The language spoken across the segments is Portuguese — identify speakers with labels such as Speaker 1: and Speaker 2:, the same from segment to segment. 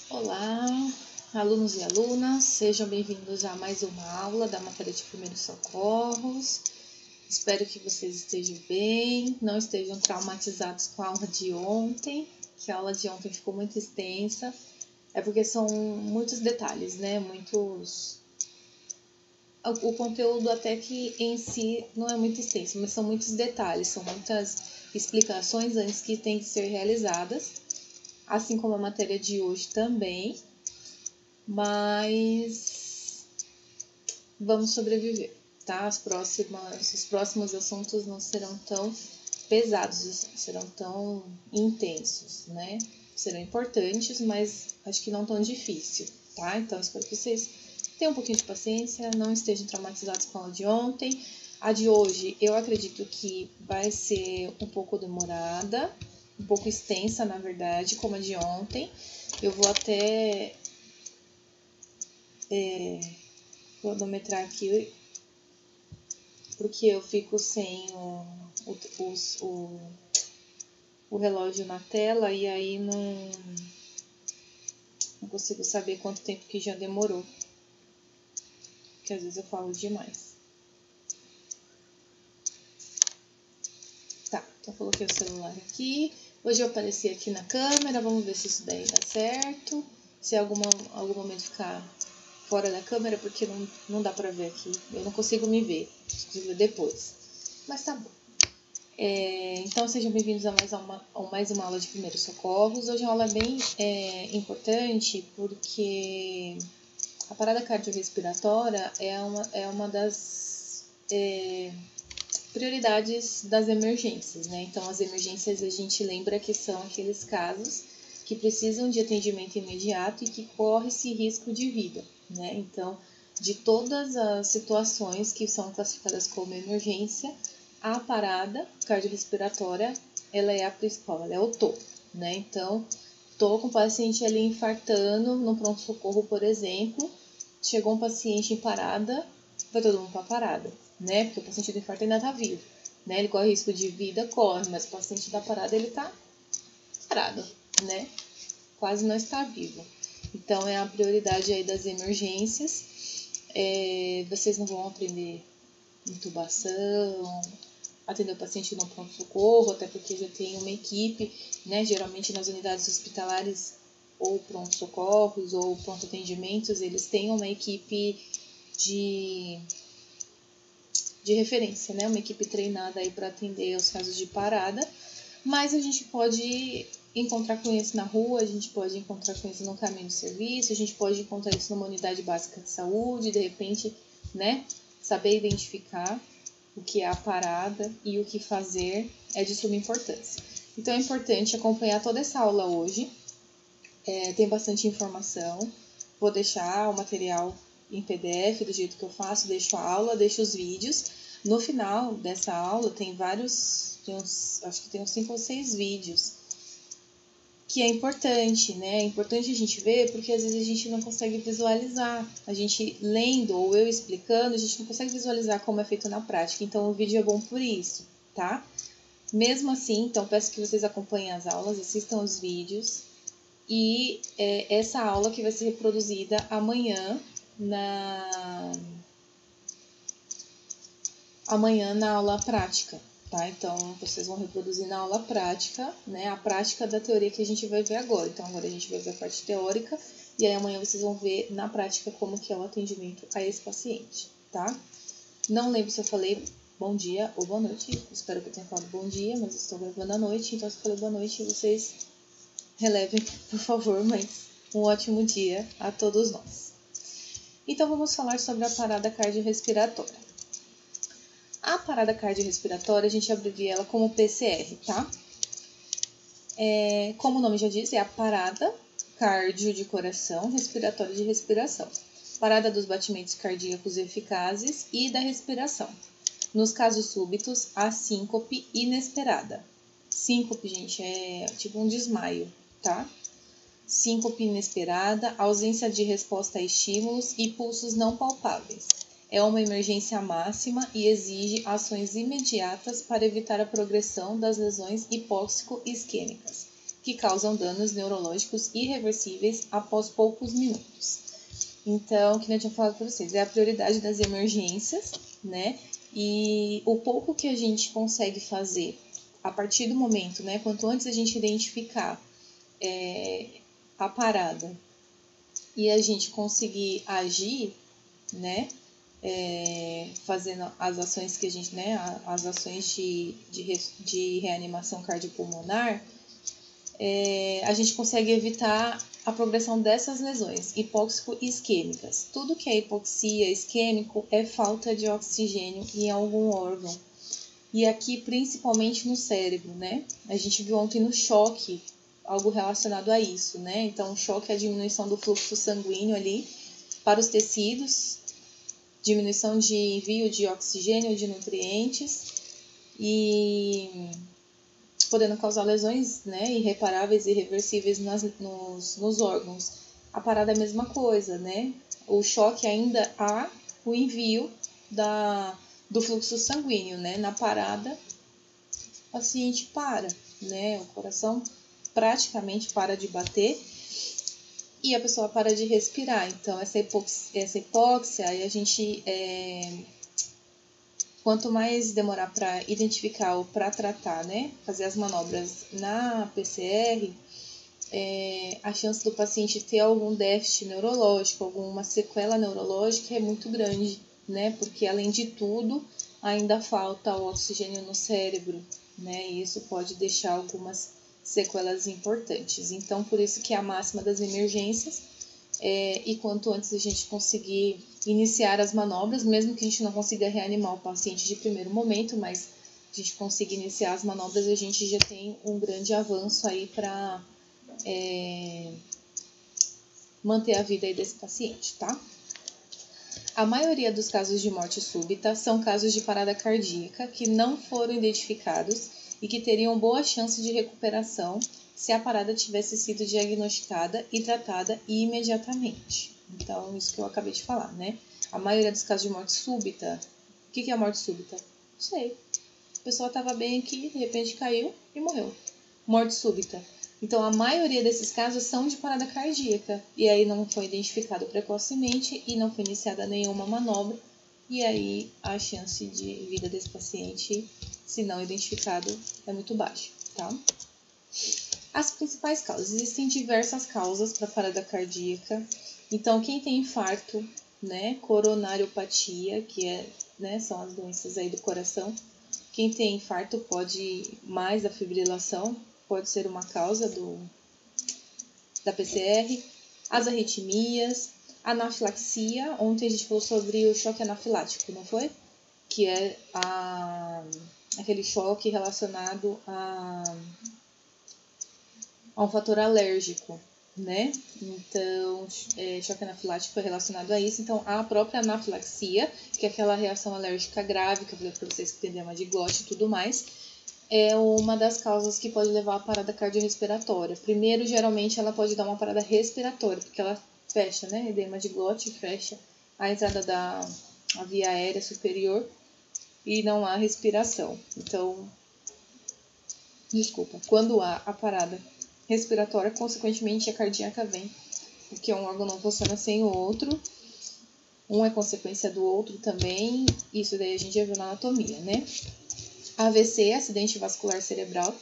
Speaker 1: Olá, alunos e alunas, sejam bem-vindos a mais uma aula da matéria de primeiros socorros. Espero que vocês estejam bem, não estejam traumatizados com a aula de ontem, que a aula de ontem ficou muito extensa. É porque são muitos detalhes, né? O conteúdo até que em si não é muito extenso, mas são muitos detalhes, são muitas explicações antes que têm que ser realizadas, assim como a matéria de hoje também, mas vamos sobreviver, tá? Os próximos assuntos não serão tão pesados assim, serão tão intensos, né? Serão importantes, mas acho que não tão difícil, tá? Então, espero que vocês tenham um pouquinho de paciência, não estejam traumatizados com a aula de ontem. A de hoje, eu acredito que vai ser um pouco demorada, um pouco extensa, na verdade, como a de ontem. Eu vou até cronometrar aqui, porque eu fico sem o relógio na tela e aí não consigo saber quanto tempo que já demorou, porque às vezes eu falo demais. Tá, então coloquei o celular aqui. Hoje eu apareci aqui na câmera, vamos ver se isso daí dá certo. Se algum momento ficar fora da câmera, porque não dá pra ver aqui. Eu não consigo me ver, consigo ver depois. Mas tá bom. Então, sejam bem-vindos a mais uma aula de primeiros socorros. Hoje a aula é bem importante porque a parada cardiorrespiratória é uma das prioridades das emergências, né? Então, as emergências a gente lembra que são aqueles casos que precisam de atendimento imediato e que corre-se risco de vida, né? Então, de todas as situações que são classificadas como emergência, a parada cardiorrespiratória, ela é a principal, ela é o topo, né? Então, tô com o paciente ali infartando no pronto-socorro, por exemplo, chegou um paciente em parada, vai todo mundo para parada, né? Porque o paciente do infarto ainda tá vivo, né? Ele corre risco de vida, corre, mas o paciente da parada, ele tá parado, né? Quase não está vivo. Então, é a prioridade aí das emergências. Vocês não vão aprender intubação, atender o paciente no pronto-socorro, até porque já tem uma equipe, né? Geralmente nas unidades hospitalares ou pronto-socorros ou pronto-atendimentos, eles têm uma equipe de referência, né? Uma equipe treinada aí para atender os casos de parada, mas a gente pode encontrar com isso na rua, a gente pode encontrar com isso no caminho de serviço, a gente pode encontrar isso numa unidade básica de saúde, de repente, né? Saber identificar o que é a parada e o que fazer é de suma importância. Então é importante acompanhar toda essa aula hoje, tem bastante informação, vou deixar o material em PDF do jeito que eu faço, deixo a aula, deixo os vídeos. No final dessa aula acho que tem uns 5 ou 6 vídeos, que é importante, né? É importante a gente ver porque às vezes a gente não consegue visualizar. A gente lendo ou eu explicando, a gente não consegue visualizar como é feito na prática. Então o vídeo é bom por isso, tá? Mesmo assim, então peço que vocês acompanhem as aulas, assistam os vídeos. E essa aula que vai ser reproduzida amanhã na aula prática, tá? Então, vocês vão reproduzir na aula prática, né? A prática da teoria que a gente vai ver agora. Então, agora a gente vai ver a parte teórica e aí amanhã vocês vão ver na prática como que é o atendimento a esse paciente, tá? Não lembro se eu falei bom dia ou boa noite. Espero que eu tenha falado bom dia, mas estou gravando à noite, então se eu falei boa noite, vocês relevem, por favor, mas um ótimo dia a todos nós. Então, vamos falar sobre a parada cardiorrespiratória. A parada cardiorrespiratória, a gente abrevia ela como PCR, tá? Como o nome já diz, é a parada cardio de coração, respiratória de respiração. Parada dos batimentos cardíacos eficazes e da respiração. Nos casos súbitos, a síncope inesperada. Síncope, gente, é tipo um desmaio, tá? Síncope inesperada, ausência de resposta a estímulos e pulsos não palpáveis. É uma emergência máxima e exige ações imediatas para evitar a progressão das lesões hipóxico-isquêmicas, que causam danos neurológicos irreversíveis após poucos minutos. Então, que eu tinha falado para vocês, é a prioridade das emergências, né? E o pouco que a gente consegue fazer a partir do momento, né? Quanto antes a gente identificar a parada e a gente conseguir agir, né? Fazendo as ações que a gente, né? As ações de reanimação cardiopulmonar, a gente consegue evitar a progressão dessas lesões hipóxico-isquêmicas. Tudo que é hipoxia, isquêmico, é falta de oxigênio em algum órgão. E aqui, principalmente no cérebro, né? A gente viu ontem no choque algo relacionado a isso, né? Então, o choque é a diminuição do fluxo sanguíneo ali para os tecidos, diminuição de envio de oxigênio, de nutrientes e podendo causar lesões, né, irreparáveis e irreversíveis nos órgãos. A parada é a mesma coisa, né? O choque ainda há o envio do fluxo sanguíneo, né? Na parada, o paciente para, né? O coração praticamente para de bater e a pessoa para de respirar. Então, essa hipóxia, aí a gente... Quanto mais demorar para identificar ou para tratar, né, fazer as manobras na PCR, a chance do paciente ter algum déficit neurológico, alguma sequela neurológica é muito grande, né, porque além de tudo, ainda falta o oxigênio no cérebro, né, e isso pode deixar algumas sequelas importantes. Então, por isso que a máxima das emergências e quanto antes a gente conseguir iniciar as manobras, mesmo que a gente não consiga reanimar o paciente de primeiro momento, mas a gente consiga iniciar as manobras, a gente já tem um grande avanço aí para manter a vida aí desse paciente, tá? A maioria dos casos de morte súbita são casos de parada cardíaca que não foram identificados e que teriam boa chance de recuperação se a parada tivesse sido diagnosticada e tratada imediatamente. Então, isso que eu acabei de falar, né? A maioria dos casos de morte súbita... O que é a morte súbita? Não sei. A pessoa estava bem aqui, de repente caiu e morreu. Morte súbita. Então, a maioria desses casos são de parada cardíaca. E aí não foi identificado precocemente e não foi iniciada nenhuma manobra. E aí a chance de vida desse paciente, se não identificado, é muito baixa, tá? As principais causas. Existem diversas causas para parada cardíaca. Então, quem tem infarto, né, coronariopatia, que são as doenças aí do coração. Quem tem infarto mais a fibrilação, pode ser uma causa da PCR. As arritmias, anafilaxia. Ontem a gente falou sobre o choque anafilático, não foi? Que é aquele choque relacionado a um fator alérgico, né? Então, choque anafilático é relacionado a isso. Então, a própria anafilaxia, que é aquela reação alérgica grave, que eu falei para vocês que tem edema de glote e tudo mais, é uma das causas que pode levar à parada cardiorrespiratória. Primeiro, geralmente, ela pode dar uma parada respiratória, porque ela fecha, né? Edema de glote fecha a entrada da via aérea superior e não há respiração. Então, quando há a parada respiratória, consequentemente a cardíaca vem, porque um órgão não funciona sem o outro, um é consequência do outro também, isso daí a gente já viu na anatomia, né? AVC, acidente vascular cerebral,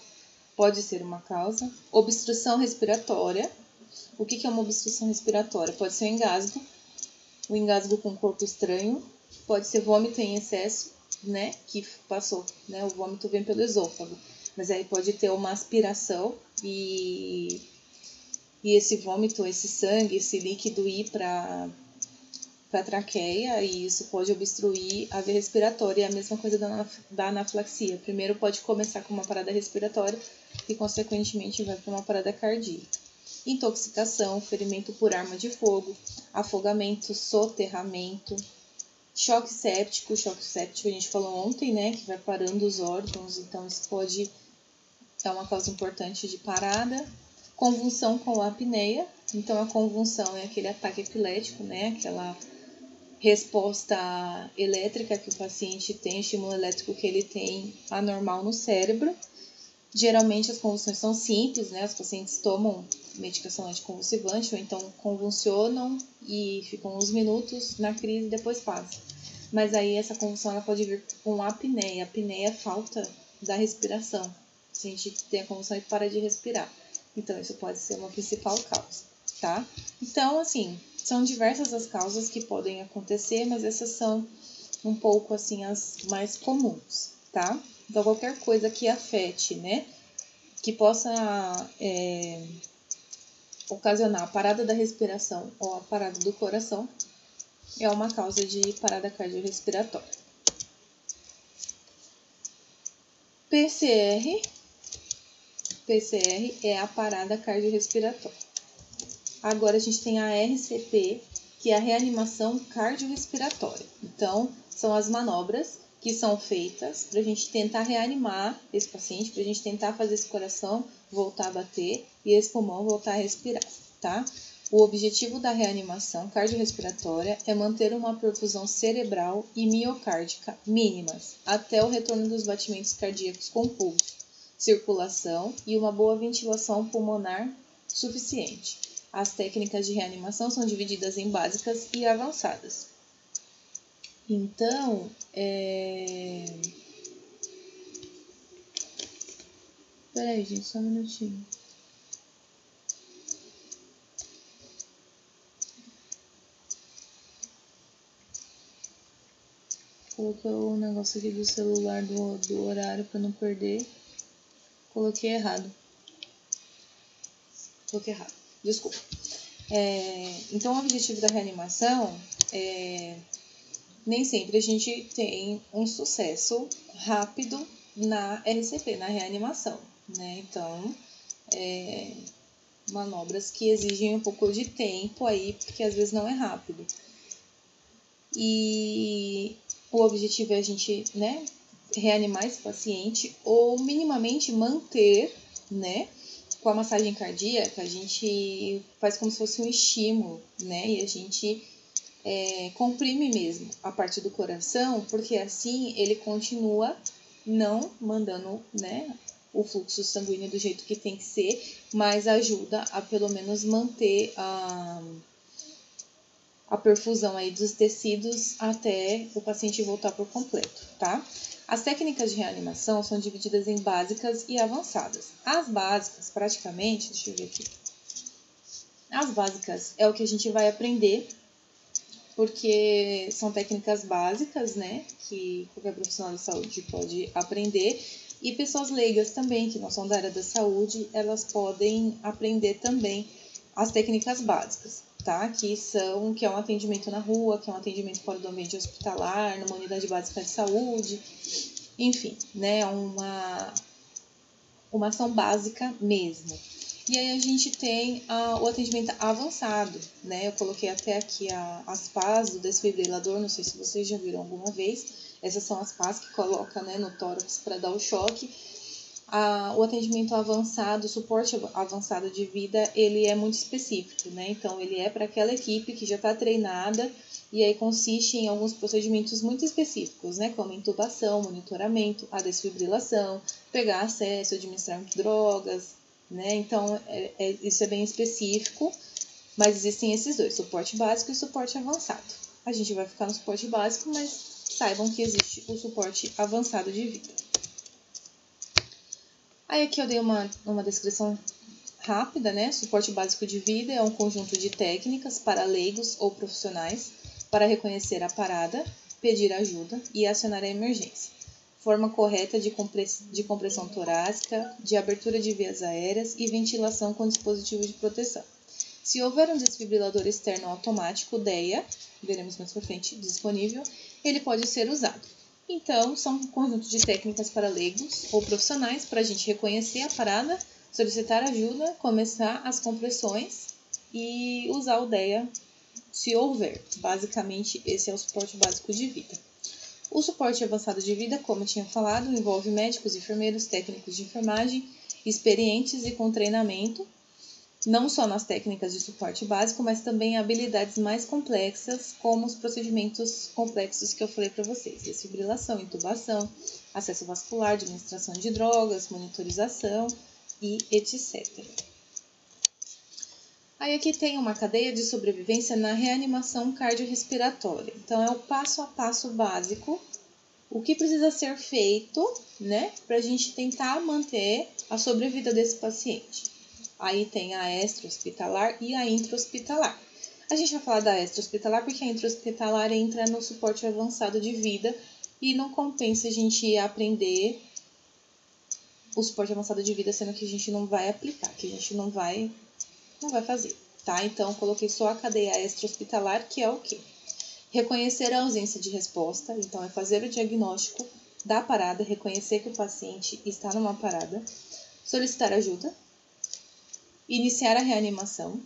Speaker 1: pode ser uma causa. Obstrução respiratória. O que é uma obstrução respiratória? Pode ser um engasgo com corpo estranho, pode ser vômito em excesso, né, que passou, né, o vômito vem pelo esôfago, mas aí pode ter uma aspiração e esse vômito, esse sangue, esse líquido ir para a traqueia e isso pode obstruir a via respiratória. É a mesma coisa da anafilaxia. Primeiro pode começar com uma parada respiratória e, consequentemente, vai para uma parada cardíaca. Intoxicação, ferimento por arma de fogo, afogamento, soterramento, choque séptico a gente falou ontem, né, que vai parando os órgãos, então isso pode dar uma causa importante de parada. Convulsão com apneia, então a convulsão é aquele ataque epilético, né, aquela resposta elétrica que o paciente tem, estímulo elétrico que ele tem anormal no cérebro. Geralmente as convulsões são simples, né? Os pacientes tomam medicação anticonvulsivante ou então convulsionam e ficam uns minutos na crise e depois passa. Mas aí essa convulsão ela pode vir com apneia. Apneia é falta da respiração. Se a gente tem a convulsão e para de respirar. Então isso pode ser uma principal causa, tá? Então, assim, são diversas as causas que podem acontecer, mas essas são um pouco assim as mais comuns, tá? Então qualquer coisa que afete, né? Que possa ocasionar a parada da respiração ou a parada do coração é uma causa de parada cardiorrespiratória. PCR é a parada cardiorrespiratória. Agora a gente tem a RCP, que é a reanimação cardiorrespiratória. Então, são as manobras que são feitas para a gente tentar reanimar esse paciente, para a gente tentar fazer esse coração voltar a bater e esse pulmão voltar a respirar, tá? O objetivo da reanimação cardiorrespiratória é manter uma perfusão cerebral e miocárdica mínimas até o retorno dos batimentos cardíacos com pulso, circulação e uma boa ventilação pulmonar suficiente. As técnicas de reanimação são divididas em básicas e avançadas. Então, Peraí, gente, só um minutinho. Coloquei o negócio aqui do celular do horário para não perder. Coloquei errado. Desculpa. Então, o objetivo da reanimação nem sempre a gente tem um sucesso rápido na RCP, na reanimação, né? Então, manobras que exigem um pouco de tempo aí, porque às vezes não é rápido. E o objetivo é a gente, né, reanimar esse paciente ou minimamente manter, né, com a massagem cardíaca, a gente faz como se fosse um estímulo, né, e a gente comprime mesmo a parte do coração, porque assim ele continua não mandando, né, o fluxo sanguíneo do jeito que tem que ser, mas ajuda a pelo menos manter a perfusão aí dos tecidos até o paciente voltar por completo, tá? As técnicas de reanimação são divididas em básicas e avançadas. As básicas, praticamente, deixa eu ver aqui. As básicas é o que a gente vai aprender, porque são técnicas básicas, né, que qualquer profissional de saúde pode aprender, e pessoas leigas também, que não são da área da saúde, elas podem aprender também as técnicas básicas, tá? Que é um atendimento na rua, que é um atendimento fora do ambiente hospitalar, numa unidade básica de saúde, enfim, né, uma ação básica mesmo. E aí a gente tem o atendimento avançado, né? Eu coloquei até aqui as pás do desfibrilador, não sei se vocês já viram alguma vez. Essas são as pás que coloca, né, no tórax para dar o choque. O atendimento avançado, o suporte avançado de vida, ele é muito específico, né? Então, ele é para aquela equipe que já está treinada e aí consiste em alguns procedimentos muito específicos, né? Como intubação, monitoramento, a desfibrilação, pegar acesso, administrar drogas, né? Então, isso é bem específico, mas existem esses dois, suporte básico e suporte avançado. A gente vai ficar no suporte básico, mas saibam que existe o suporte avançado de vida. Aí aqui eu dei uma descrição rápida, né? Suporte básico de vida é um conjunto de técnicas para leigos ou profissionais para reconhecer a parada, pedir ajuda e acionar a emergência. Forma correta de compressão torácica, de abertura de vias aéreas e ventilação com dispositivo de proteção. Se houver um desfibrilador externo automático, DEA, veremos mais para frente, disponível, ele pode ser usado. Então, são um conjunto de técnicas para leigos ou profissionais para a gente reconhecer a parada, solicitar ajuda, começar as compressões e usar o DEA se houver. Basicamente, esse é o suporte básico de vida. O suporte avançado de vida, como eu tinha falado, envolve médicos, enfermeiros, técnicos de enfermagem, experientes e com treinamento, não só nas técnicas de suporte básico, mas também habilidades mais complexas, como os procedimentos complexos que eu falei para vocês, desfibrilação, intubação, acesso vascular, administração de drogas, monitorização e etc. Aí aqui tem uma cadeia de sobrevivência na reanimação cardiorrespiratória. Então, é o passo a passo básico, o que precisa ser feito, né, para a gente tentar manter a sobrevida desse paciente. Aí tem a extra-hospitalar e a intra-hospitalar. A gente vai falar da extra-hospitalar porque a intra-hospitalar entra no suporte avançado de vida e não compensa a gente aprender o suporte avançado de vida, sendo que a gente não vai aplicar, que a gente não vai fazer, tá? Então, coloquei só a cadeia extra-hospitalar, que é o quê? Reconhecer a ausência de resposta, então é fazer o diagnóstico da parada, reconhecer que o paciente está numa parada, solicitar ajuda, iniciar a reanimação,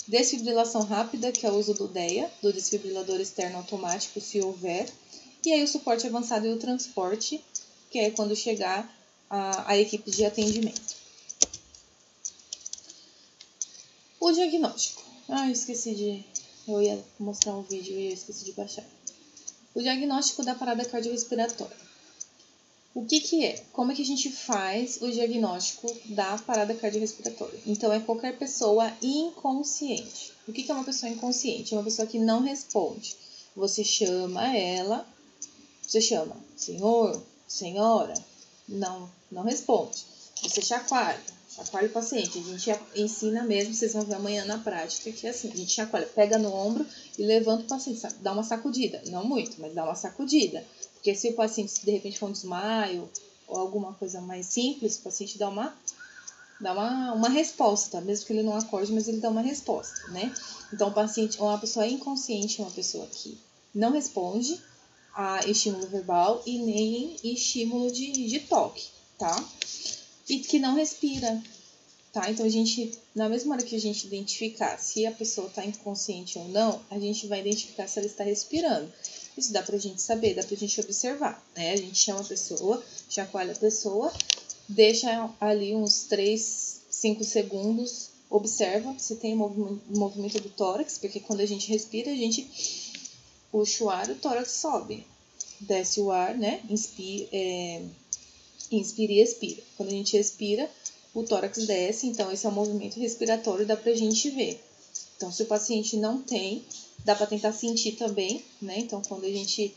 Speaker 1: desfibrilação rápida, que é o uso do DEA, do desfibrilador externo automático, se houver, e aí o suporte avançado e o transporte, que é quando chegar a equipe de atendimento. O diagnóstico. Eu ia mostrar um vídeo e eu esqueci de baixar. O diagnóstico da parada cardiorrespiratória. O que é? Como é que a gente faz o diagnóstico da parada cardiorrespiratória? Então, é qualquer pessoa inconsciente. O que é uma pessoa inconsciente? É uma pessoa que não responde. Você chama ela, você chama senhor, senhora, não responde. Você chacoalha o paciente. A gente ensina mesmo, vocês vão ver amanhã na prática, que é assim, a gente chacoalha, pega no ombro e levanta o paciente, dá uma sacudida. Não muito, mas dá uma sacudida. Porque se o paciente, de repente, for um desmaio ou alguma coisa mais simples, o paciente dá uma resposta, mesmo que ele não acorde, mas ele dá uma resposta, né? Então, o paciente, uma pessoa inconsciente é uma pessoa que não responde a estímulo verbal e nem estímulo de toque, tá? E que não respira, tá? Então, na mesma hora que a gente identificar se a pessoa está inconsciente ou não, a gente vai identificar se ela está respirando. Isso dá pra gente saber, dá pra gente observar, né? A gente chama a pessoa, chacoalha a pessoa, deixa ali uns 3, 5 segundos, observa se tem movimento do tórax, porque quando a gente respira, a gente puxa o ar, o tórax sobe. Desce o ar, né? Inspira e expira. Quando a gente expira, o tórax desce, então esse é o movimento respiratório, dá pra gente ver. Então, se o paciente não tem, dá pra tentar sentir também, né? Então, quando a gente...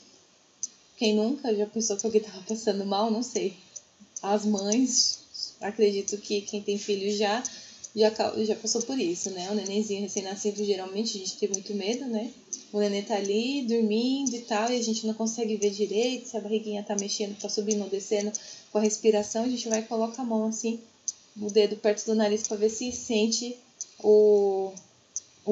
Speaker 1: Quem nunca já pensou que alguém tava passando mal, não sei. As mães, acredito que quem tem filho já passou por isso, né? O nenenzinho recém-nascido, geralmente, a gente tem muito medo, né? O neném tá ali, dormindo e tal, e a gente não consegue ver direito, se a barriguinha tá mexendo, tá subindo ou descendo com a respiração, a gente vai e coloca a mão assim, o dedo perto do nariz para ver se sente o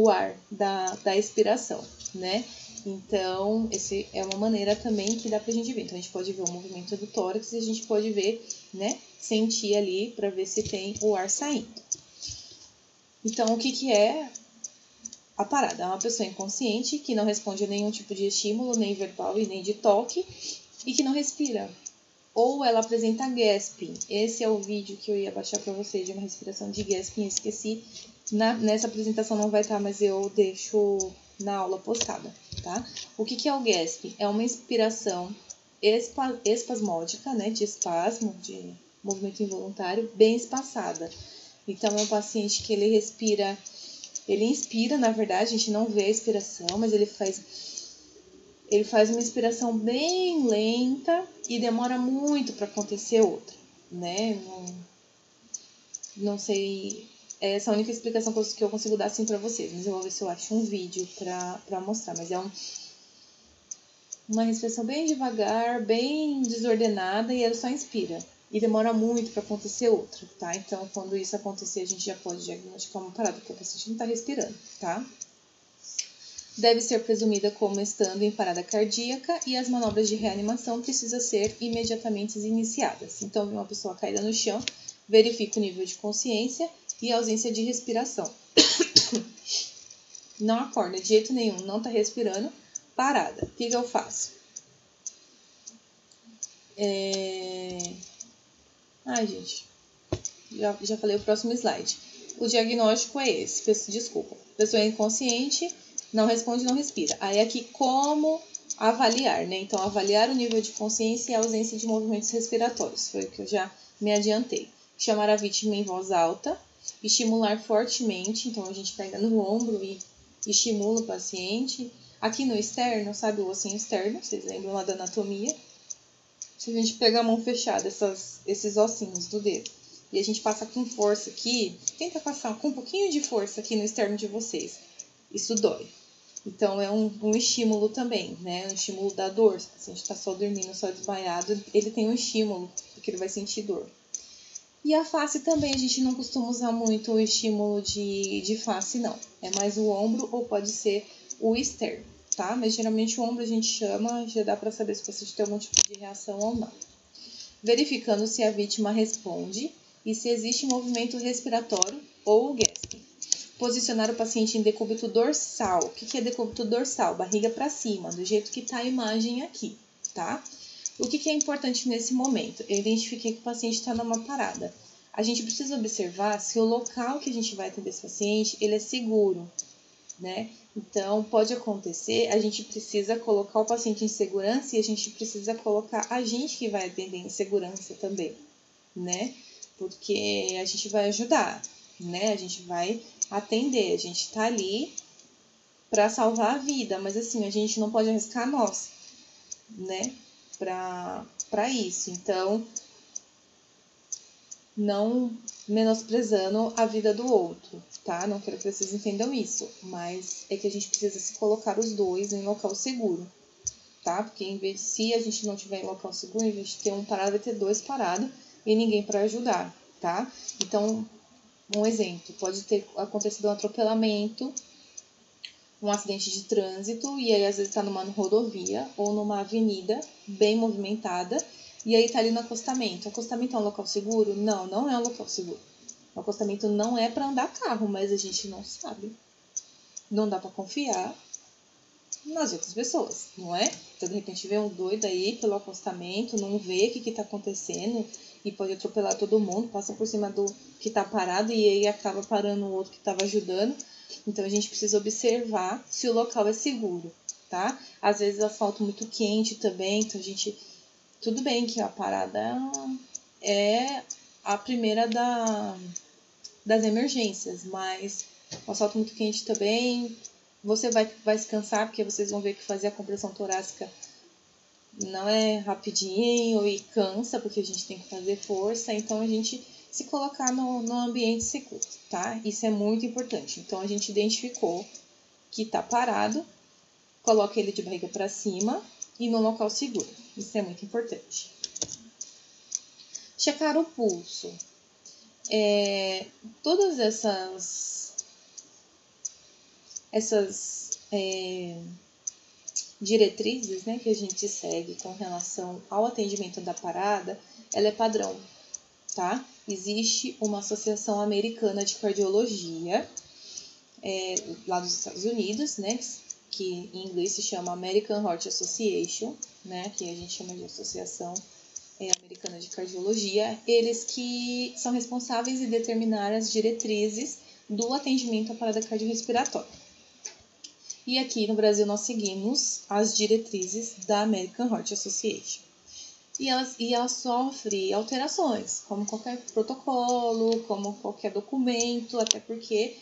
Speaker 1: ar da expiração, né? Então, essa é uma maneira também que dá pra gente ver. Então, a gente pode ver o movimento do tórax e a gente pode ver, né? Sentir ali para ver se tem o ar saindo. Então, o que é a parada? É uma pessoa inconsciente que não responde a nenhum tipo de estímulo, nem verbal e nem de toque, e que não respira. Ou ela apresenta gasping. Esse é o vídeo que eu ia baixar para vocês de uma respiração de gasping, esqueci. Nessa apresentação não vai estar, mas eu deixo na aula postada, tá? O que é o gasping? É uma inspiração espasmódica, né? De espasmo, de movimento involuntário, bem espaçada. Então, é um paciente que ele inspira, na verdade, a gente não vê a expiração, mas ele faz uma inspiração bem lenta e demora muito para acontecer outra, né? Não sei, essa é a única explicação que eu consigo dar assim para vocês, mas eu vou ver se eu acho um vídeo para mostrar, mas é uma respiração bem devagar, bem desordenada e ela só inspira. E demora muito para acontecer outra, tá? Então, quando isso acontecer, a gente já pode diagnosticar uma parada, porque o paciente não está respirando, tá? Deve ser presumida como estando em parada cardíaca e as manobras de reanimação precisam ser imediatamente iniciadas. Então, uma pessoa caída no chão, verifica o nível de consciência e ausência de respiração. Não acorda de jeito nenhum, não está respirando, parada. O que eu faço? Gente, já falei o próximo slide. O diagnóstico é esse, desculpa. Pessoa inconsciente, não responde, não respira. Aí aqui, como avaliar, né? Então, avaliar o nível de consciência e a ausência de movimentos respiratórios. Foi o que eu já me adiantei. Chamar a vítima em voz alta, estimular fortemente. Então, a gente pega no ombro e estimula o paciente. Aqui no externo, sabe o ossinho externo? Vocês lembram lá da anatomia? Se a gente pegar a mão fechada, esses ossinhos do dedo, e a gente passa com força aqui, tenta passar com um pouquinho de força aqui no externo de vocês. Isso dói. Então, é um estímulo também, né? Um estímulo da dor. Se o paciente está só dormindo, só desmaiado, ele tem um estímulo, porque ele vai sentir dor. E a face também, a gente não costuma usar muito o estímulo de face, não. É mais o ombro ou pode ser o externo, tá? Mas geralmente o ombro a gente chama, já dá para saber se o paciente tem algum tipo de reação ou não. Verificando se a vítima responde e se existe movimento respiratório ou gasping. Posicionar o paciente em decúbito dorsal. O que é decúbito dorsal? Barriga para cima, do jeito que está a imagem aqui, tá? O que é importante nesse momento? Eu identifiquei que o paciente está numa parada. A gente precisa observar se o local que a gente vai atender esse paciente, ele é seguro, né? Então, pode acontecer, a gente precisa colocar o paciente em segurança e a gente precisa colocar a gente que vai atender em segurança também, né? Porque a gente vai ajudar, né? A gente vai atender, a gente tá ali para salvar a vida, mas assim, a gente não pode arriscar nós, né? Para isso. Então, não menosprezando a vida do outro, tá? Não quero que vocês entendam isso, mas é que a gente precisa se colocar os dois em local seguro, tá? Porque se a gente não tiver em local seguro, a gente ter um parado, vai ter dois parados e ninguém para ajudar, tá? Então, um exemplo, pode ter acontecido um atropelamento, um acidente de trânsito, e aí às vezes está numa rodovia ou numa avenida bem movimentada, e aí tá ali no acostamento. O acostamento é um local seguro? Não, não é um local seguro. O acostamento não é para andar carro, mas a gente não sabe. Não dá para confiar nas outras pessoas, não é? Então, de repente, vê um doido aí pelo acostamento, não vê o que tá acontecendo e pode atropelar todo mundo, passa por cima do que tá parado e aí acaba parando o outro que estava ajudando. Então, a gente precisa observar se o local é seguro, tá? Às vezes, asfalto muito quente também, então a gente... Tudo bem que a parada é a primeira das emergências, mas o asfalto muito quente também, você vai se cansar, porque vocês vão ver que fazer a compressão torácica não é rapidinho e cansa, porque a gente tem que fazer força, então a gente se colocar no ambiente seguro, tá? Isso é muito importante. Então, a gente identificou que tá parado, coloca ele de barriga para cima e no local seguro. Isso é muito importante. Checar o pulso. Todas essas diretrizes, né, que a gente segue com relação ao atendimento da parada, ela é padrão, tá? Existe uma associação americana de cardiologia, lá dos Estados Unidos, né, que em inglês se chama American Heart Association, né, que a gente chama de Associação Americana de Cardiologia, eles que são responsáveis em determinar as diretrizes do atendimento à parada cardiorrespiratória. E aqui no Brasil nós seguimos as diretrizes da American Heart Association. E ela sofre alterações, como qualquer protocolo, como qualquer documento, até porque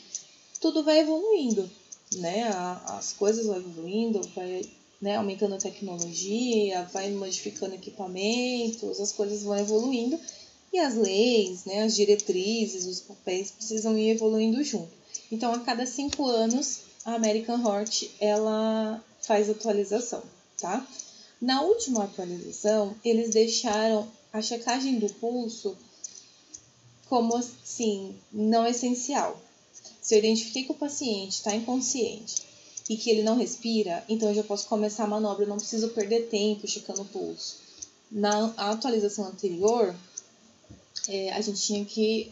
Speaker 1: tudo vai evoluindo, né? As coisas vão evoluindo, vai, né, aumentando a tecnologia, vai modificando equipamentos, as coisas vão evoluindo e as leis, né, as diretrizes, os papéis precisam ir evoluindo junto. Então, a cada 5 anos, a American Heart, ela faz atualização, tá? Na última atualização, eles deixaram a checagem do pulso como assim, não essencial. Se eu identifiquei que o paciente está inconsciente e que ele não respira, então eu já posso começar a manobra, eu não preciso perder tempo checando o pulso. Na atualização anterior, a gente tinha que...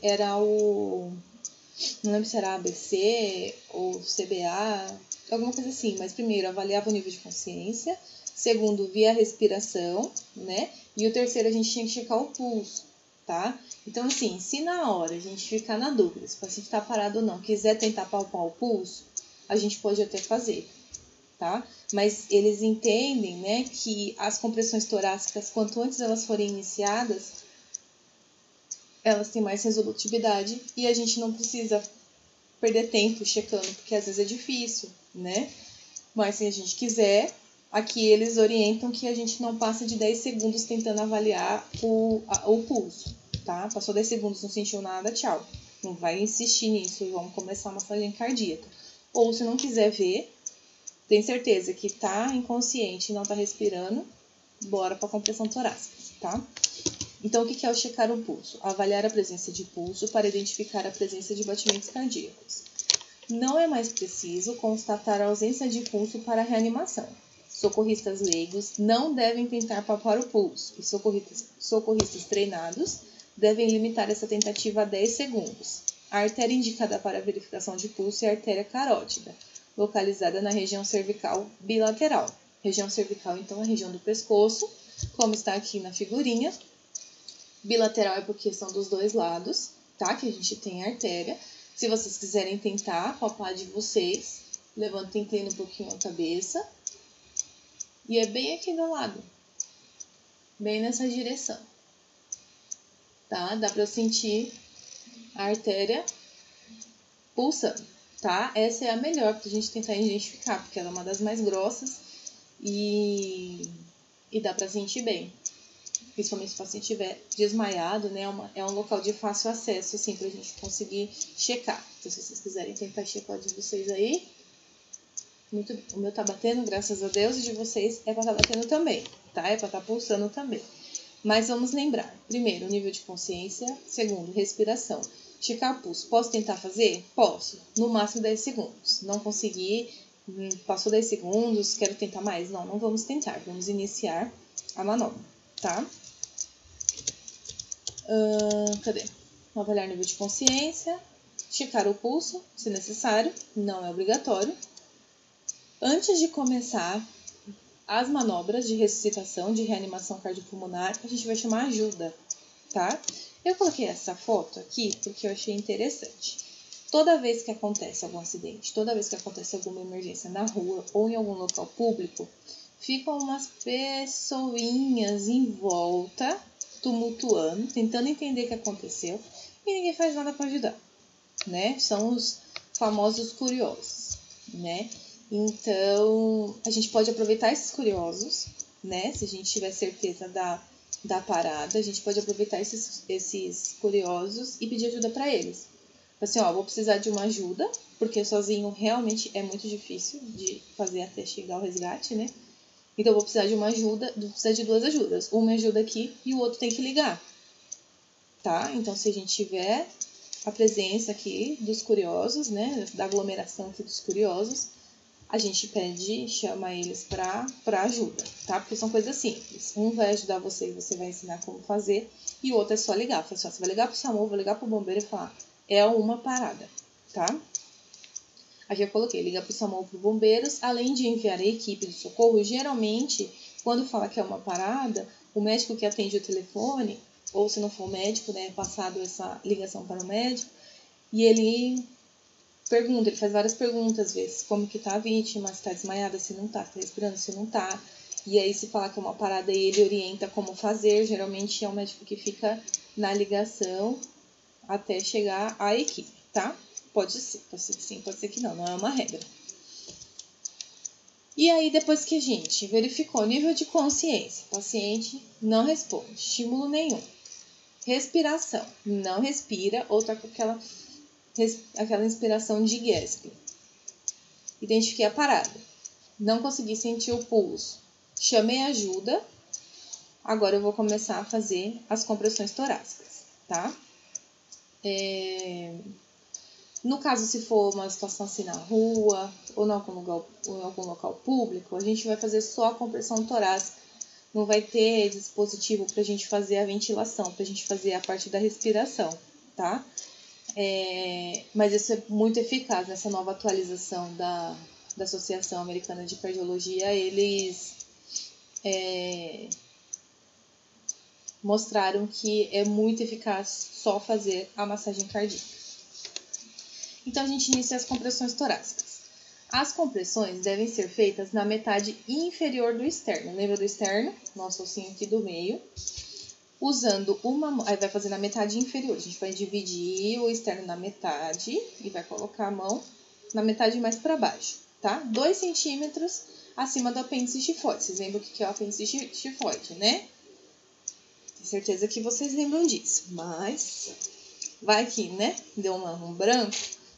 Speaker 1: Não lembro se era ABC ou CBA, alguma coisa assim, mas primeiro avaliava o nível de consciência, segundo via a respiração, né? E o terceiro a gente tinha que checar o pulso, tá? Então, assim, se na hora a gente ficar na dúvida se o paciente está parado ou não, quiser tentar palpar o pulso, a gente pode até fazer, tá? Mas eles entendem, né, que as compressões torácicas, quanto antes elas forem iniciadas, elas têm mais resolutividade e a gente não precisa perder tempo checando, porque às vezes é difícil, né? Mas se a gente quiser, aqui eles orientam que a gente não passe de 10 segundos tentando avaliar o pulso, tá? Passou 10 segundos, não sentiu nada, tchau. Não vai insistir nisso e vamos começar a massagem cardíaca. Ou se não quiser ver, tem certeza que tá inconsciente e não tá respirando, bora pra compressão torácica, tá? Então, o que é o checar o pulso? Avaliar a presença de pulso para identificar a presença de batimentos cardíacos. Não é mais preciso constatar a ausência de pulso para a reanimação. Socorristas leigos não devem tentar palpar o pulso e socorristas treinados devem limitar essa tentativa a 10 segundos. A artéria indicada para a verificação de pulso é a artéria carótida, localizada na região cervical bilateral. Região cervical, então, é a região do pescoço, como está aqui na figurinha. Bilateral é porque são dos dois lados, tá? Que a gente tem a artéria. Se vocês quiserem tentar palpar de vocês, levantem inclina um pouquinho a cabeça. E é bem aqui do lado. Bem nessa direção. Tá? Dá pra sentir a artéria pulsando, tá? Essa é a melhor pra gente tentar identificar, porque ela é uma das mais grossas e dá pra sentir bem. Principalmente se o paciente estiver desmaiado, né? É um local de fácil acesso, assim, pra gente conseguir checar. Então, se vocês quiserem tentar checar o de vocês aí, muito, o meu tá batendo, graças a Deus, e de vocês é pra tá batendo também, tá? É pra tá pulsando também. Mas vamos lembrar, primeiro, nível de consciência, segundo, respiração. Checar o pulso, posso tentar fazer? Posso, no máximo 10 segundos. Não consegui, passou 10 segundos, quero tentar mais? Não vamos tentar, vamos iniciar a manobra, tá? Cadê? Avaliar nível de consciência, checar o pulso, se necessário, não é obrigatório. Antes de começar as manobras de ressuscitação, de reanimação cardiopulmonar, a gente vai chamar ajuda, tá? Eu coloquei essa foto aqui porque eu achei interessante. Toda vez que acontece algum acidente, toda vez que acontece alguma emergência na rua ou em algum local público, ficam umas pessoinhas em volta, tumultuando, tentando entender o que aconteceu, e ninguém faz nada para ajudar, né? São os famosos curiosos, né? Então, a gente pode aproveitar esses curiosos, né? Se a gente tiver certeza da parada, a gente pode aproveitar esses curiosos e pedir ajuda para eles. Assim, ó, vou precisar de uma ajuda, porque sozinho realmente é muito difícil de fazer até chegar ao resgate, né? Então, eu vou precisar de uma ajuda, vou precisar de duas ajudas. Uma ajuda aqui e o outro tem que ligar, tá? Então, se a gente tiver a presença aqui dos curiosos, né? Da aglomeração aqui dos curiosos, a gente pede, chama eles pra ajuda, tá? Porque são coisas simples. Um vai ajudar você e você vai ensinar como fazer, e o outro é só ligar. Fala assim, ó, você vai ligar pro SAMU, vai ligar pro bombeiro e falar, é uma parada, tá? Aqui eu coloquei, liga pro SAMU ou pro bombeiros, além de enviar a equipe de socorro, geralmente, quando fala que é uma parada, o médico que atende o telefone, ou se não for o médico, né, é passado essa ligação para o médico, e ele pergunta, ele faz várias perguntas, às vezes, como que tá a vítima, se tá desmaiada, se não tá, se tá respirando, se não tá. E aí, se falar que é uma parada, ele orienta como fazer. Geralmente é o médico que fica na ligação até chegar a equipe, tá? Pode ser que sim, pode ser que não é uma regra. E aí, depois que a gente verificou o nível de consciência, o paciente não responde, estímulo nenhum. Respiração, não respira, ou tá com aquela inspiração de gasp. Identifiquei a parada. Não consegui sentir o pulso. Chamei ajuda. Agora eu vou começar a fazer as compressões torácicas, tá? No caso, se for uma situação assim na rua ou em algum local público, a gente vai fazer só a compressão torácica. Não vai ter dispositivo para a gente fazer a ventilação, para a gente fazer a parte da respiração, tá? Mas isso é muito eficaz. Nessa nova atualização da Associação Americana de Cardiologia, eles mostraram que é muito eficaz só fazer a massagem cardíaca. Então, a gente inicia as compressões torácicas. As compressões devem ser feitas na metade inferior do externo. Lembra do externo? Nosso ossinho aqui do meio. Usando uma mão, aí vai fazer na metade inferior. A gente vai dividir o externo na metade e vai colocar a mão na metade mais para baixo, tá? 2 centímetros acima do apêndice xifoide. Vocês lembram o que é o apêndice xifoide, né? Tenho certeza que vocês lembram disso, mas vai que, né? Deu um branco.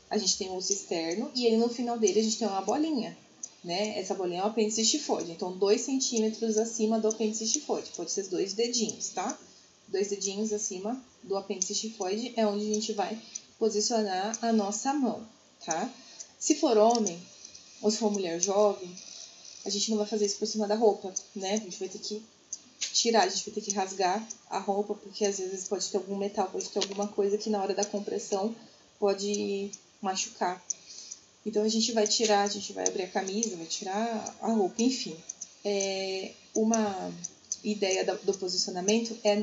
Speaker 1: A gente tem o osso externo e aí no final dele a gente tem uma bolinha, né? Essa bolinha é o apêndice xifoide. Então, 2 centímetros acima do apêndice xifoide. Pode ser 2 dedinhos, tá? 2 dedinhos acima do apêndice xifoide é onde a gente vai posicionar a nossa mão, tá? Se for homem ou se for mulher jovem, a gente não vai fazer isso por cima da roupa, né? A gente vai ter que tirar, a gente vai ter que rasgar a roupa, porque às vezes pode ter algum metal, pode ter alguma coisa que na hora da compressão pode machucar. Então, a gente vai tirar, a gente vai abrir a camisa, vai tirar a roupa, enfim. Uma ideia do posicionamento é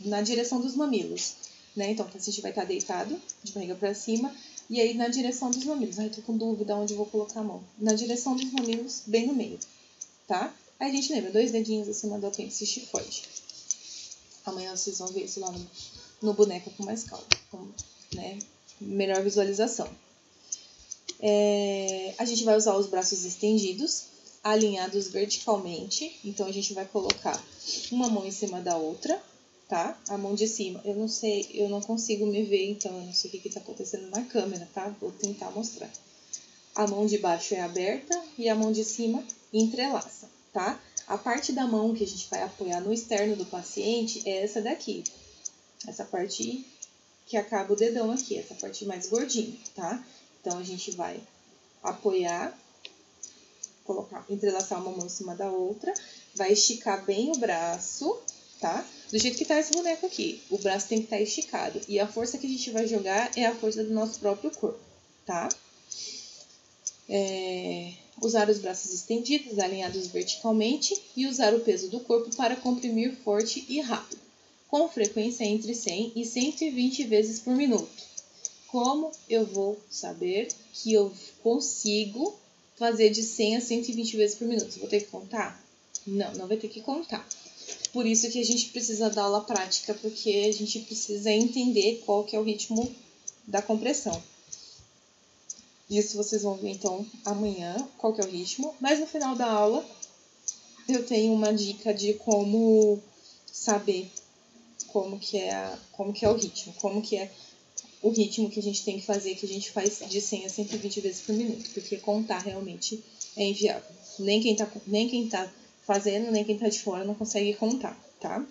Speaker 1: na direção dos mamilos, né? Então, o paciente vai estar deitado, de barriga para cima, e aí na direção dos mamilos. Ai, tô com dúvida onde eu vou colocar a mão. Na direção dos mamilos, bem no meio, tá? Aí a gente lembra, 2 dedinhos acima do apêndice xifoide. Amanhã vocês vão ver isso lá no boneco com mais calma, né? Melhor visualização. A gente vai usar os braços estendidos, alinhados verticalmente. Então, a gente vai colocar uma mão em cima da outra, tá? A mão de cima, eu não sei, eu não consigo me ver, então eu não sei o que tá acontecendo na câmera, tá? Vou tentar mostrar. A mão de baixo é aberta e a mão de cima entrelaça, tá? A parte da mão que a gente vai apoiar no externo do paciente é essa daqui. Essa parte que acaba o dedão aqui, essa parte mais gordinha, tá? Então, a gente vai apoiar, entrelaçar uma mão em cima da outra, vai esticar bem o braço, tá? Do jeito que tá esse boneco aqui, o braço tem que estar esticado. E a força que a gente vai jogar é a força do nosso próprio corpo, tá? Usar os braços estendidos, alinhados verticalmente, e usar o peso do corpo para comprimir forte e rápido, com frequência entre 100 e 120 vezes por minuto. Como eu vou saber que eu consigo fazer de 100 a 120 vezes por minuto? Vou ter que contar? Não, não vai ter que contar. Por isso que a gente precisa dar aula prática, porque a gente precisa entender qual que é o ritmo da compressão. Isso vocês vão ver, então, amanhã, qual que é o ritmo. Mas no final da aula, eu tenho uma dica de como saber como que é o ritmo, como que é o ritmo que a gente tem que fazer, que a gente faz de 100 a 120 vezes por minuto, porque contar realmente é inviável. Nem quem tá fazendo, nem quem tá de fora não consegue contar, tá?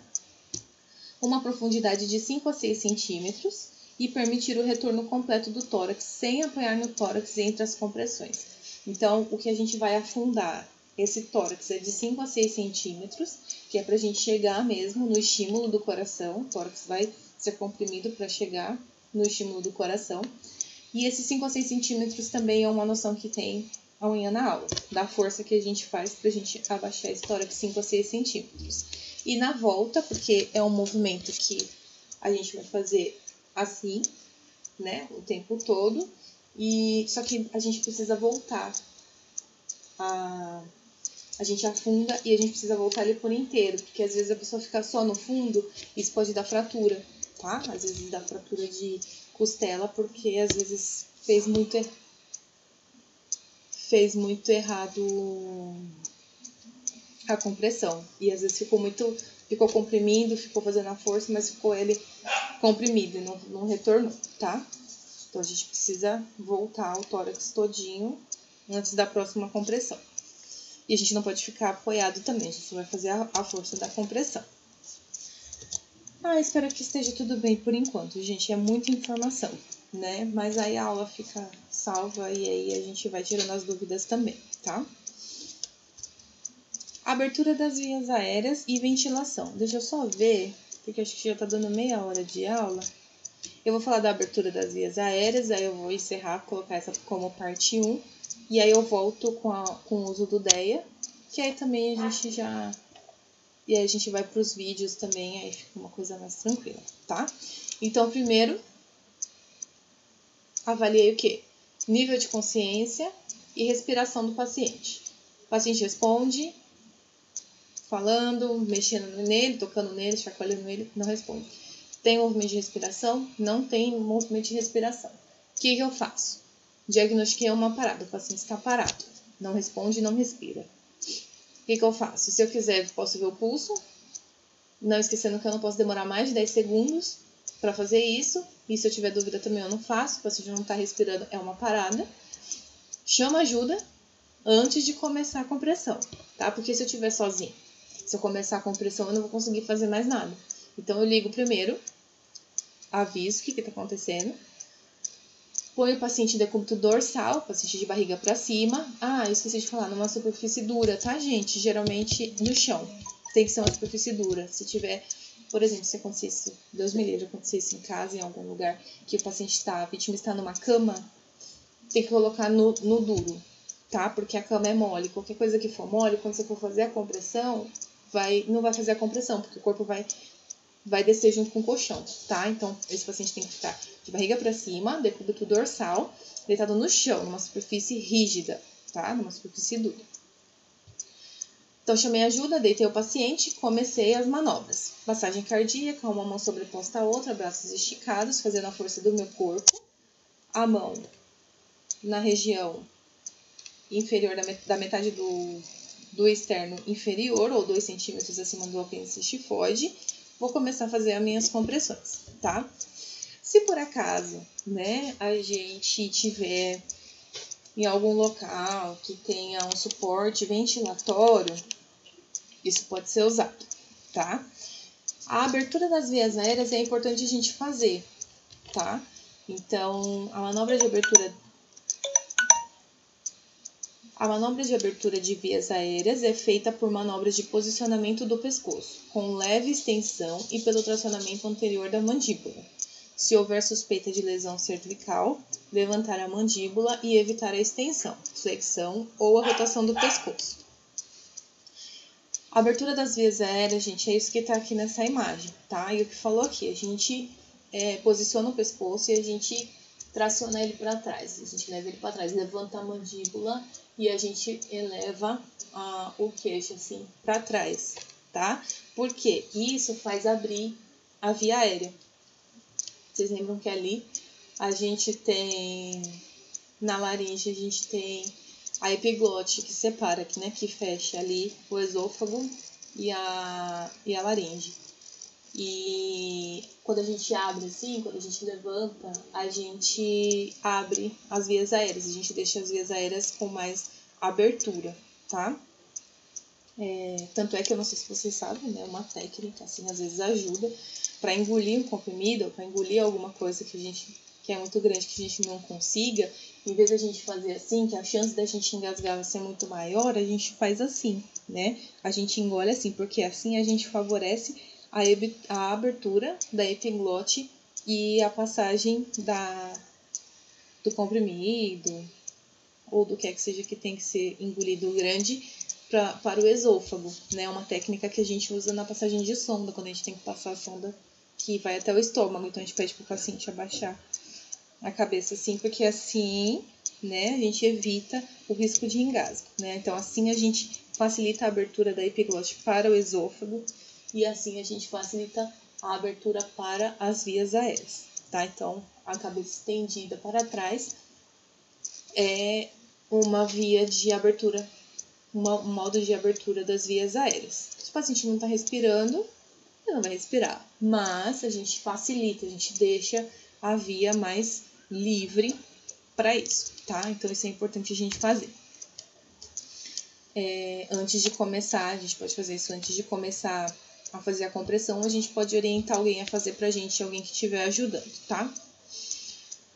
Speaker 1: Uma profundidade de 5 a 6 centímetros e permitir o retorno completo do tórax sem apoiar no tórax entre as compressões. Então, o que a gente vai afundar esse tórax é de 5 a 6 centímetros, que é pra gente chegar mesmo no estímulo do coração. O tórax vai ser comprimido para chegar no estímulo do coração. E esses 5 a 6 centímetros também é uma noção que tem amanhã na aula, da força que a gente faz pra gente abaixar esse tórax 5 a 6 centímetros. E na volta, porque é um movimento que a gente vai fazer assim, né, o tempo todo, e só que a gente precisa voltar. A gente afunda e a gente precisa voltar ele por inteiro, porque às vezes a pessoa fica só no fundo, isso pode dar fratura, tá? Às vezes dá fratura de costela, porque às vezes fez muito errado a compressão. E às vezes ficou comprimindo, ficou fazendo a força, mas ficou ele comprimido e não retornou, tá? Então a gente precisa voltar o tórax todinho antes da próxima compressão. E a gente não pode ficar apoiado também, a gente vai fazer a força da compressão. Espero que esteja tudo bem por enquanto, gente. É muita informação, né? Mas aí a aula fica salva e aí a gente vai tirando as dúvidas também, tá? Abertura das vias aéreas e ventilação. Deixa eu só ver, porque acho que já tá dando meia hora de aula. Eu vou falar da abertura das vias aéreas, aí eu vou encerrar, colocar essa como parte 1. E aí eu volto com o uso do DEA, que aí também a gente já... E aí a gente vai para os vídeos também, aí fica uma coisa mais tranquila, tá? Então, primeiro, avaliei o quê? Nível de consciência e respiração do paciente. O paciente responde, falando, mexendo nele, tocando nele, chacoalhando ele, não responde. Tem movimento de respiração? Não tem movimento de respiração. O que eu faço? Diagnostiquei uma parada, o paciente está parado, não responde, não respira. O que eu faço? Se eu quiser, eu posso ver o pulso, não esquecendo que eu não posso demorar mais de 10 segundos para fazer isso. E se eu tiver dúvida também eu não faço, o paciente não está respirando, é uma parada. Chama ajuda antes de começar a compressão, tá? Porque se eu estiver sozinho, se eu começar a compressão, eu não vou conseguir fazer mais nada. Então, eu ligo primeiro, aviso o que está acontecendo, põe o paciente em decúbito dorsal, paciente de barriga para cima. Ah, eu esqueci de falar, numa superfície dura, tá, gente? Geralmente no chão. Tem que ser uma superfície dura. Se tiver, por exemplo, se acontecesse, Deus me livre, acontecesse em casa, em algum lugar, que o paciente está, a vítima está numa cama, tem que colocar no duro, tá? Porque a cama é mole. Qualquer coisa que for mole, quando você for fazer a compressão, não vai fazer a compressão, porque o corpo vai descer junto com o colchão, tá? Então, esse paciente tem que ficar de barriga para cima, decúbito dorsal, deitado no chão, numa superfície rígida, tá? Numa superfície dura. Então, chamei ajuda, deitei o paciente, comecei as manobras. Massagem cardíaca, uma mão sobreposta à outra, braços esticados, fazendo a força do meu corpo. A mão na região inferior da metade do externo inferior, ou 2 centímetros acima do apêndice xifoide. Vou começar a fazer as minhas compressões, tá? Se por acaso, né, a gente tiver em algum local que tenha um suporte ventilatório, isso pode ser usado, tá? A abertura das vias aéreas é importante a gente fazer, tá? Então, a manobra de abertura de vias aéreas é feita por manobras de posicionamento do pescoço, com leve extensão e pelo tracionamento anterior da mandíbula. Se houver suspeita de lesão cervical, levantar a mandíbula e evitar a extensão, flexão ou a rotação do pescoço. A abertura das vias aéreas, gente, é isso que está aqui nessa imagem, tá? E o que falou aqui, a gente posiciona o pescoço e a gente traciona ele para trás. A gente leva ele para trás, levanta a mandíbula e a gente eleva o queixo assim para trás, tá? Porque isso faz abrir a via aérea. Vocês lembram que ali a gente tem, na laringe, a gente tem a epiglote que separa, né, que fecha ali o esôfago e a laringe. E quando a gente abre assim, quando a gente levanta, a gente abre as vias aéreas, a gente deixa as vias aéreas com mais abertura, tá? Tanto é que eu não sei se vocês sabem, né? Uma técnica, assim, às vezes ajuda para engolir um comprimido ou para engolir alguma coisa que é muito grande, que a gente não consiga. Em vez de a gente fazer assim, que a chance da gente engasgar vai ser muito maior, a gente faz assim, né? A gente engole assim, porque assim a gente favorece a abertura da epiglote e a passagem do comprimido ou do que é que seja que tem que ser engolido grande para o esôfago, né? Uma técnica que a gente usa na passagem de sonda, quando a gente tem que passar a sonda que vai até o estômago. Então, a gente pede para o paciente abaixar a cabeça assim, porque assim, né, a gente evita o risco de engasgo, né? Então, assim a gente facilita a abertura da epiglote para o esôfago e assim a gente facilita a abertura para as vias aéreas, tá? Então, a cabeça estendida para trás é uma via de abertura, um modo de abertura das vias aéreas. Se o paciente não está respirando, ele não vai respirar, mas a gente facilita, a gente deixa a via mais livre para isso, tá? Então, isso é importante a gente fazer. Antes de começar, a gente pode fazer isso antes de começar a fazer a compressão, a gente pode orientar alguém a fazer pra gente, alguém que estiver ajudando, tá?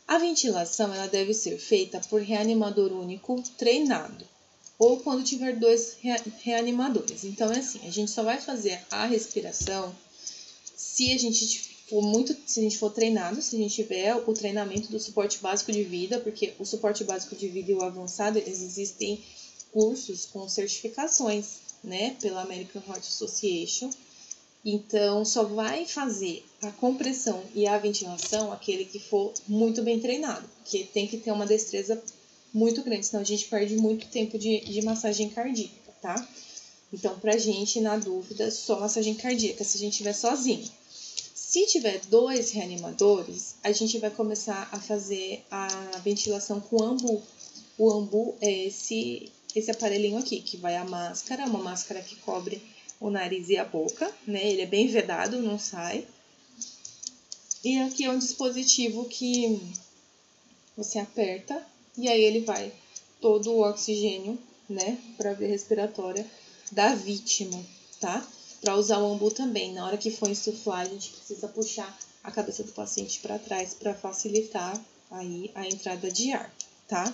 Speaker 1: A ventilação, ela deve ser feita por reanimador único treinado, ou quando tiver 2 reanimadores. Então, é assim, a gente só vai fazer a respiração se a gente for treinado, se a gente tiver o treinamento do suporte básico de vida, porque o suporte básico de vida e o avançado, eles existem cursos com certificações, né, pela American Heart Association. Então, só vai fazer a compressão e a ventilação aquele que for muito bem treinado, porque tem que ter uma destreza muito grande, senão a gente perde muito tempo de massagem cardíaca, tá? Então, pra gente, na dúvida, só massagem cardíaca, se a gente estiver sozinho. Se tiver 2 reanimadores, a gente vai começar a fazer a ventilação com o ambu. O ambu é esse aparelhinho aqui, que vai a máscara, uma máscara que cobre o nariz e a boca, né? Ele é bem vedado, não sai. E aqui é um dispositivo que você aperta e aí ele vai todo o oxigênio, né, para via respiratória da vítima, tá? Para usar o ambu também, na hora que for insuflar, a gente precisa puxar a cabeça do paciente para trás para facilitar aí a entrada de ar, tá?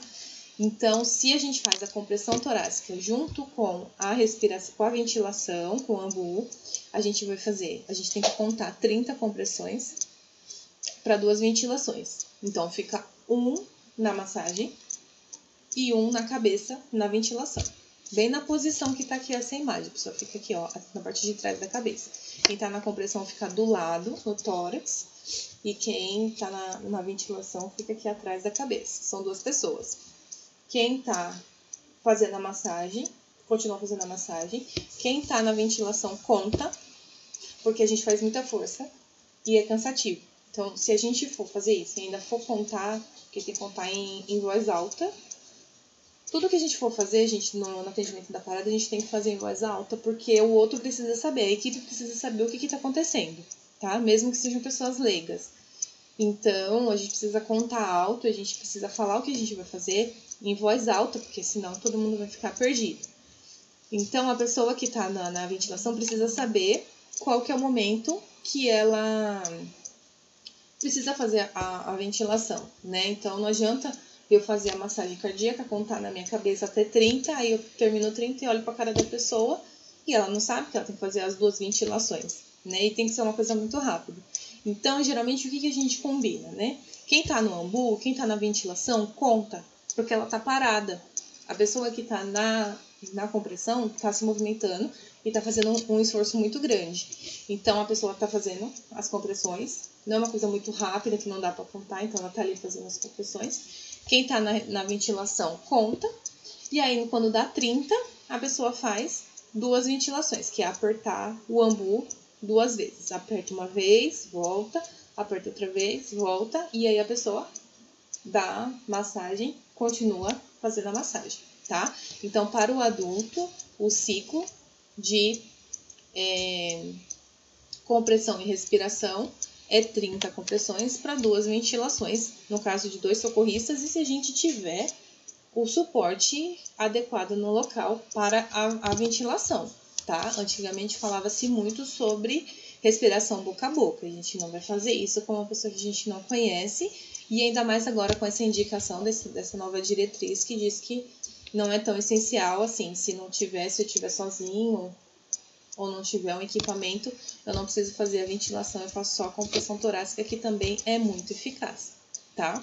Speaker 1: Então, se a gente faz a compressão torácica junto com a respiração, com a ventilação, com o ambu, a gente tem que contar 30 compressões para 2 ventilações. Então, fica 1 na massagem e 1 na cabeça na ventilação. Bem na posição que tá aqui essa imagem, a pessoa fica aqui, ó, na parte de trás da cabeça. Quem tá na compressão fica do lado, no tórax, e quem tá na ventilação fica aqui atrás da cabeça. São 2 pessoas. Quem tá fazendo a massagem, continua fazendo a massagem. Quem tá na ventilação conta, porque a gente faz muita força e é cansativo. Então, se a gente for fazer isso e ainda for contar, porque tem que contar em voz alta, tudo que a gente for fazer, gente, no atendimento da parada, a gente tem que fazer em voz alta, porque o outro precisa saber, a equipe precisa saber o que está acontecendo, tá? Mesmo que sejam pessoas leigas. Então, a gente precisa contar alto, a gente precisa falar o que a gente vai fazer em voz alta, porque senão todo mundo vai ficar perdido. Então, a pessoa que está na ventilação precisa saber qual que é o momento que ela precisa fazer a ventilação, né? Então, não adianta eu fazer a massagem cardíaca, contar na minha cabeça até 30, aí eu termino 30 e olho pra cara da pessoa e ela não sabe que ela tem que fazer as 2 ventilações, né? E tem que ser uma coisa muito rápida. Então, geralmente, o que a gente combina, né? Quem tá no ambu, quem tá na ventilação, conta, porque ela tá parada. A pessoa que tá na compressão tá se movimentando e tá fazendo um esforço muito grande. Então, a pessoa tá fazendo as compressões, não é uma coisa muito rápida que não dá pra contar, então ela tá ali fazendo as compressões. Quem tá na ventilação conta, e aí quando dá 30, a pessoa faz 2 ventilações, que é apertar o ambu 2 vezes. Aperta uma vez, volta, aperta outra vez, volta, e aí a pessoa dá massagem, continua fazendo a massagem, tá? Então, para o adulto, o ciclo de compressão e respiração é 30 compressões para 2 ventilações, no caso de 2 socorristas, e se a gente tiver o suporte adequado no local para a ventilação, tá? Antigamente falava-se muito sobre respiração boca a boca, a gente não vai fazer isso com uma pessoa que a gente não conhece, e ainda mais agora com essa indicação dessa nova diretriz que diz que não é tão essencial assim, se eu estiver sozinho, ou não tiver um equipamento, eu não preciso fazer a ventilação, eu faço só a compressão torácica, que também é muito eficaz, tá?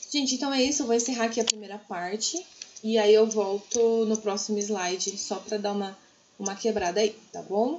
Speaker 1: Gente, então é isso, eu vou encerrar aqui a primeira parte, e aí eu volto no próximo slide, só para dar uma quebrada aí, tá bom?